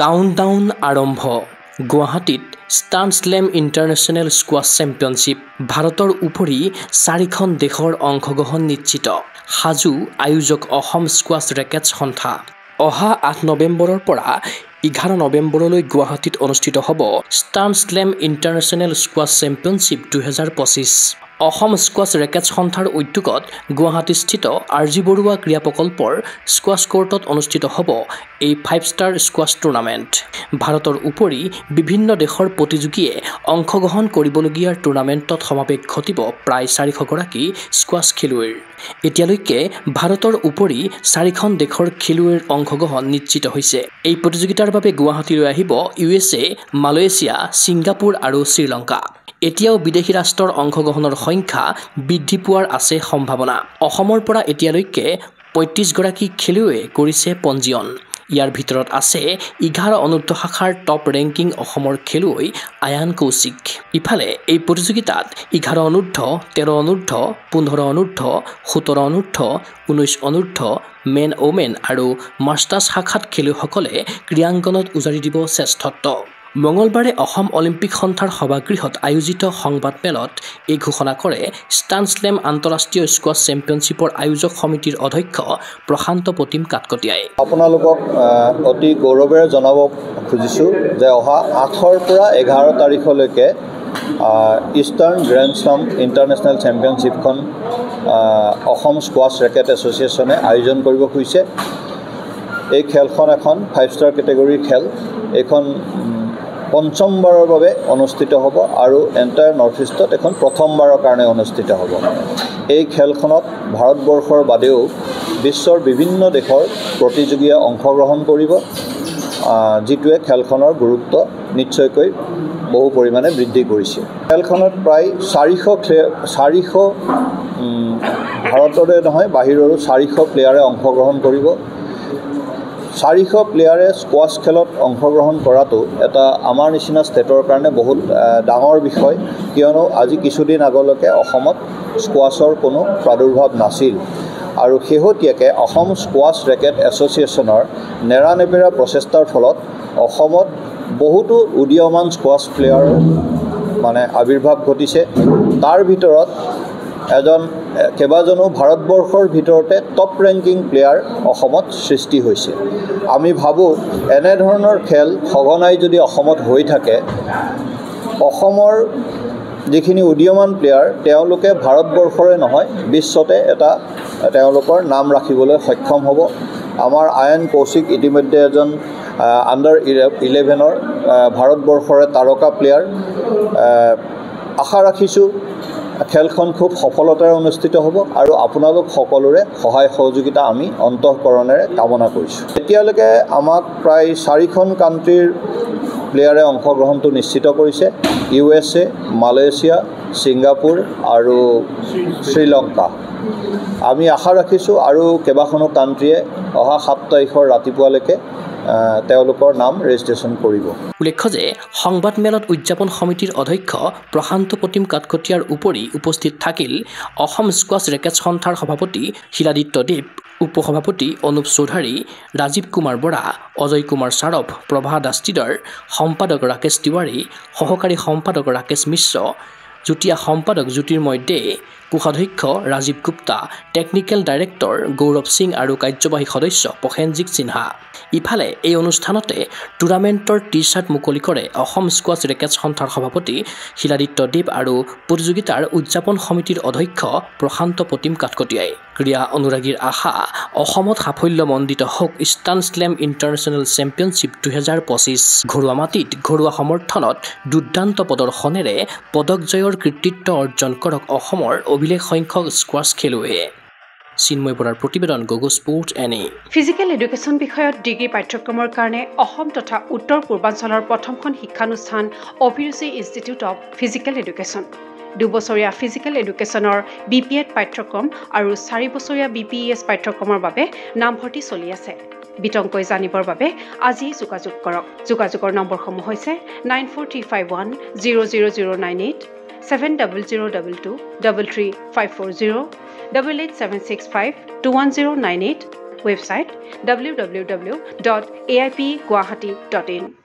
countdown আৰম্ভ গুৱাহাটীত Stan slam international squash championship ভাৰতৰ উপৰি 4খন দেশৰ অংশগ্ৰহণ নিশ্চিত সাজু আয়োজক অসম স্কোৱাছ ৰেকেটছ সন্থা অহা 8 নৱেম্বৰৰ পৰা 11 নৱেম্বৰলৈ গুৱাহাটীত অনুষ্ঠিত হ'ব ষ্টান slam international squash championship 2025 Assam squash rackets সন্থাৰ উদ্যোগত গুৱাহাটীস্থিত আৰজি বৰুৱা ক্ৰীড়া প্ৰকল্পৰ স্কোৱাছ কোৰ্টত অনুষ্ঠিত হ'ব এই 5-ষ্টাৰ স্কোৱাছ টুৰ্ণামেণ্ট ভাৰতৰ উপৰি বিভিন্ন দেশৰ প্ৰতিযোগীয়ে অংশগ্ৰহণ কৰিবলগীয়া টুৰ্ণামেণ্টত সমাৱেশ ঘটিব প্ৰায় 400 গৰাকী স্কোৱাছ খেলুৱৈৰ এতিয়ালৈকে ভাৰতৰ উপৰি 4খন দেশৰ খেলুৱৈৰ অংশগ্ৰহণ নিশ্চিত হৈছে এই প্ৰতিযোগিতাৰ বাবে গুৱাহাটীলৈ আহিব USA মালয়েছিয়া ছিংগাপুৰ আৰু শ্ৰীলংকা এতিয়াও বিদেশী ৰাষ্ট্ৰৰ অংশগ্ৰহণৰ সংখ্যা বৃদ্ধি পোৱাৰ আছে সম্ভাৱনা অসমৰ পৰা এতিয়ালৈকে 35 গৰাকী খেলুৱৈয়ে কৰিছে পঞ্জীয়ন ইয়াৰ ভিতৰত আছে 11 অনুৰ্ধ শাখাৰ টপ ৰেংকিং অসমৰ খেলুৱৈ আয়ান কৌশিক ইফালে এই প্ৰতিযোগিতাত 11 অনুৰ্ধ 13 অনুৰ্ধ 15 অনুৰ্ধ 17 অনুৰ্ধ 19 অনুৰ্ধ মেন ওমেন আৰু মাষ্টাৰ্ছ শাখাত খেলুৱৈসকলে ক্ৰীড়াংগনত উজাৰি দিব শ্ৰেষ্ঠত্ব মঙলবাৰে অসম অলিম্পিক সন্থাৰ সভাগৃহত আয়োজিত সংবাদমেলত এই ঘোষণা কৰে ষ্টান স্লেম আন্তঃৰাষ্ট্ৰীয় স্কোৱাছ চেম্পিয়নশ্বিপৰ আয়োজক সমিতিৰ অধ্যক্ষ প্ৰশান্ত প্ৰতিম কাকতীয়াই আপোনালোকক অতি গৌৰৱেৰে জনাব খুজিছোঁ যে অহা 8ৰ পৰা 11 তাৰিখলৈকে ইষ্টাৰ্ণ গ্ৰেণ্ড স্লাম ইণ্টাৰনেশ্যনেল চেম্পিয়নশ্বিপখন অসম স্কোৱাছ ৰেকেট এছ'চিয়েশ্যনে আয়োজন কৰিব খুজিছে এই খেলখন এখন 5-ষ্টাৰ কেটেগৰীৰ খেল এইখন পঞ্চমবাৰৰ বাবে অনুষ্ঠিত হ'ব আৰু এণ্টায়াৰ নৰ্থ ইষ্টত এখন প্ৰথমবাৰৰ কাৰণে অনুষ্ঠিত হ'ব এই খেলখনত ভাৰতবৰ্ষৰ বাদেও বিশ্বৰ বিভিন্ন দেশৰ প্ৰতিযোগীয়ে অংশগ্ৰহণ কৰিব যিটোৱে খেলখনৰ গুৰুত্ব নিশ্চয়কৈ বহু পৰিমাণে বৃদ্ধি কৰিছে খেলখনত প্ৰায় 400 ভাৰতৰে নহয় বাহিৰৰো 400 প্লেয়াৰে অংশগ্ৰহণ কৰিব 400 প্লেয়াৰে স্কোৱাছ খেলত অংশগ্ৰহণ কৰাটো এটা আমাৰ নিচিনা ষ্টেটৰ কাৰণে বহুত ডাঙৰ বিষয় কিয়নো আজি কিছুদিন আগলৈকে অসমত স্কোৱাছৰ কোনো প্ৰাদুৰ্ভাৱ নাছিল আৰু শেহতীয়াকৈ অসম স্কোৱাছ ৰেকেট এছ'চিয়েশ্যনৰ নেৰানেপেৰা প্ৰচেষ্টাৰ ফলত অসমত বহুতো উদীয়মান স্কোৱাছ প্লেয়াৰ মানে আৱিৰ্ভাৱ ঘটিছে তাৰ ভিতৰত কেইবাজনো ভাৰতবৰ্ষৰ ভিতৰতে টপ ৰেংকিং প্লেয়াৰ অসমত সৃষ্টি হৈছে আমি ভাবোঁ এনেধৰণৰ খেল সঘনাই যদি অসমত হৈ থাকে অসমৰ যিখিনি উদীয়মান প্লেয়াৰ তেওঁলোকে ভাৰতবৰ্ষৰে নহয় বিশ্বতে এটা তেওঁলোকৰ নাম ৰাখিবলৈ সক্ষম হ'ব আমাৰ আয়ান কৌশিক ইতিমধ্যে এজন আণ্ডাৰ 11ৰ ভাৰতবৰ্ষৰে তাৰকা প্লেয়াৰ আশা ৰাখিছোঁ খেলখন খুব সফলতাৰে অনুষ্ঠিত হ'ব আৰু আপোনালোক সকলোৰে সহায় সহযোগিতা আমি অন্তঃকৰণেৰে কামনা কৰিছোঁ এতিয়ালৈকে আমাক প্ৰায় 4খন কাণ্ট্ৰিৰ প্লেয়াৰে অংশগ্ৰহণটো নিশ্চিত কৰিছে USA মালয়েছিয়া ছিংগাপুৰ আৰু শ্ৰীলংকা আমি আশা ৰাখিছোঁ আৰু কেইবাখনো কাণ্ট্ৰিয়ে অহা 7 তাৰিখৰ ৰাতিপুৱালৈকে তেওঁলোকৰ নাম ৰেজিষ্ট্ৰেশ্যন কৰিব উল্লেখ্য যে সংবাদমেলত উদযাপন সমিতিৰ অধ্যক্ষ প্ৰশান্ত প্ৰতিম কাকতীয়াৰ উপৰি উপস্থিত থাকিল অসম স্কোৱাছ ৰেকেটছ সন্থাৰ সভাপতি শিলাদিত্য দেৱ উপসভাপতি অনুপ চৌধাৰী ৰাজীৱ কুমাৰ বৰা অজয় কুমাৰ চাৰফ প্ৰভা দাস্তিদাৰ সম্পাদক ৰাকেশ তিৱাৰী সহকাৰী সম্পাদক ৰাকেশ মিশ্ৰ যুটীয়া সম্পাদক জ্যোতিৰ্ময় দে কোষাধ্যক্ষ ৰাজীৱ গুপ্তা টেকনিকেল ডাইৰেক্টৰ গৌৰৱ সিং আৰু কাৰ্যবাহী সদস্য প্ৰসেনজিৎ সিনহা ইফালে এই অনুষ্ঠানতে টুৰ্ণামেণ্টৰ টি-শ্বাৰ্ট মুকলি কৰে অসম স্কোৱাছ ৰেকেটছ সন্থাৰ সভাপতি শিলাদিত্য দেৱ আৰু প্ৰতিযোগিতাৰ উদযাপন সমিতিৰ অধ্যক্ষ প্ৰশান্ত প্ৰতিম কাকতীয়াই ক্ৰীড়া অনুৰাগীৰ আশা অসমত সাফল্যমণ্ডিত হওক ষ্টান স্লেম ইণ্টাৰনেশ্যনেল চেম্পিয়নশ্বিপ 2025 ঘৰুৱা মাটিত ঘৰুৱা সমৰ্থনত দুৰ্দান্ত প্ৰদৰ্শনেৰে পদক জয়ৰ কৃতিত্ব অৰ্জন কৰক অসমৰ অভিলেখ সংখ্যক স্কোৱাছ খেলুৱৈয়ে চিন্ময় বৰাৰ প্ৰতিবেদন গগো স্পৰ্টছ এনে ফিজিকেল এডুকেশ্যন বিষয়ত ডিগ্ৰী পাঠ্যক্ৰমৰ কাৰণে অসম তথা উত্তৰ পূৰ্বাঞ্চলৰ প্ৰথমখন শিক্ষানুষ্ঠান অভিৰুচি ইনষ্টিটিউট অৱ ফিজিকেল এডুকেশ্যন 2 বছৰীয়া ফিজিকেল এডুকেশ্যনৰ BPEd পাঠ্যক্ৰম আৰু 4 বছৰীয়া BPES পাঠ্যক্ৰমৰ বাবে নামভৰ্তি চলি আছে বিতংকৈ জানিবৰ বাবে আজি যোগাযোগ কৰক যোগাযোগৰ নম্বৰসমূহ হৈছে 9435100098 7002233540 88765210988 ৱেবছাইট www.aipguwahati.in